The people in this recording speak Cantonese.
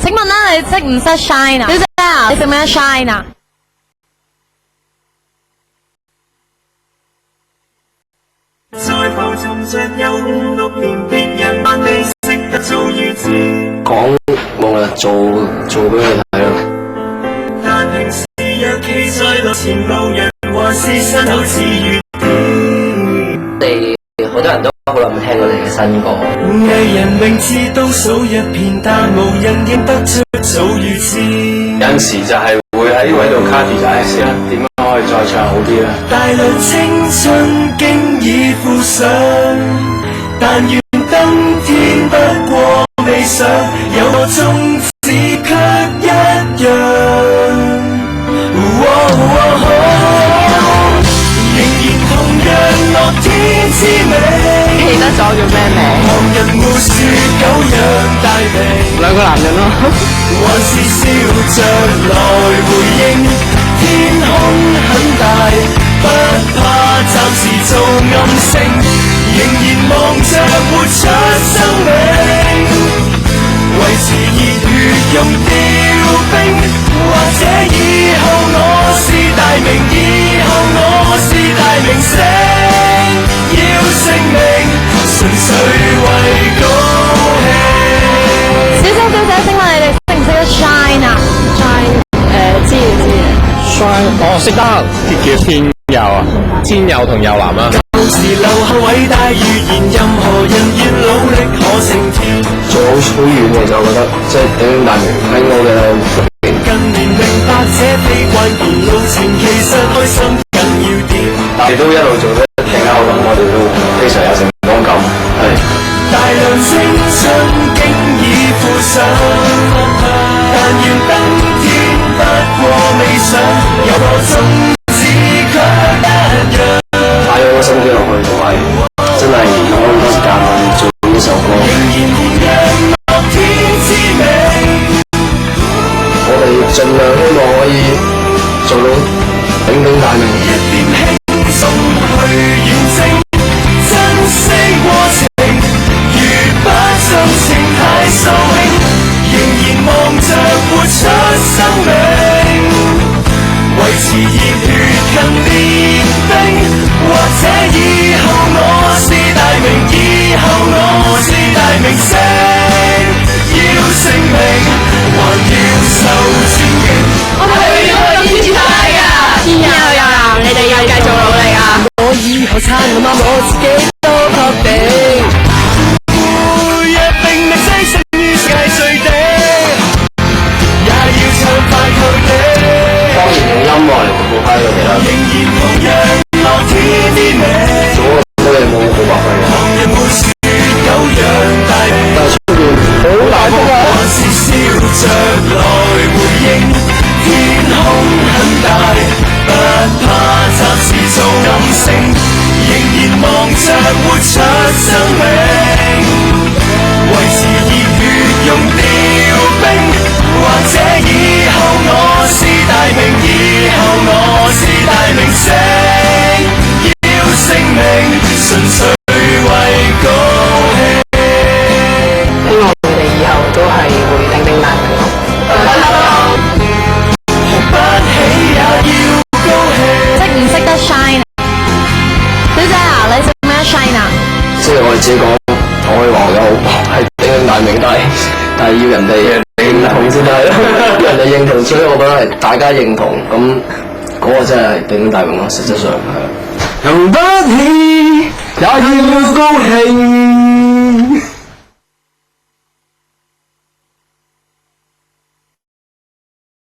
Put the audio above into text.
請問啦，你識唔識 shine 啊？小姐啊，你識唔識 shine 啊？在浮沉着有五六年，別人扮你識得早預知。講冇啦，做俾佢睇咯。但平時若企在路前，路人還是身後自如你好多人都好耐冇聽過你嘅新歌。藝人名字倒數一片，但無人認得出早預知。有陣時就係會喺位度卡住就係先啦，點樣可以再唱好啲咧？大量青春經已附上，但願登天不過未上，有個宗旨卻一樣。仍然同樣樂天之美，記得咗叫咩名？旁人沒說久仰大名，兩個男人咯。還是笑着來回應。天空很大，不怕暫時做暗星，仍然望着活出生命，維持熱血用調兵。或者以後我是大名，以後我是大明星，要成名純粹為高興。小姐，請問你哋識唔識得 shine 啊 ？shine 知我識得，叫天佑啊，天佑同佑男啊。舊時留下偉大預言，任何人願努力可成天。做好遠嘅就覺得即係鼎鼎大名喺我嘅。近年明白這非關鍵，路程其實開心緊要點。你都一路做得挺好，咁我哋都非常有成功感。係。大量青春經已附上，但願登天不過未上，有個宗旨卻一樣。擺咗個心機落去，同埋真係用咗好多時間去做呢首歌。仍然同樣樂天之美。我哋盡量希望可以做到鼎鼎大名。一點輕鬆去驗證，珍惜過程，如不盡情太掃興，仍然望着活出生命，維持熱血勤練兵。或者以後我是大名，以後我是大明星，要成名還要受尊敬。我哋係要去天大㗎，天佑又男，你哋要繼續努力啊！我以後撐我媽，我自己都確定，每日拼命躋身於世界最頂，也要唱快佢哋。當然用音樂嚟服務翻佢哋啦。仍然同樣樂天之美，做嗰個歌你冇好白費嘅。旁人沒說久仰大名，但係出邊好大風啊！還是笑着來回應。天空很大，不怕暫時做暗星，仍然望着活出生命，維持熱血用調兵。或者以後我是大名，以後我是大明星，要成名純粹為高興。希望佢哋以後都係會鼎鼎大名咯。不起也要高興。識唔識得 shine 啊？小姐啊，你識唔識得 shine 啊？即係我哋自己講，我可以話有係鼎鼎大名，但係要人哋認同先得，人哋認同，所以我覺得係大家認同，咁嗰個真係鼎鼎大名咯。實質上係。用不起也要高興。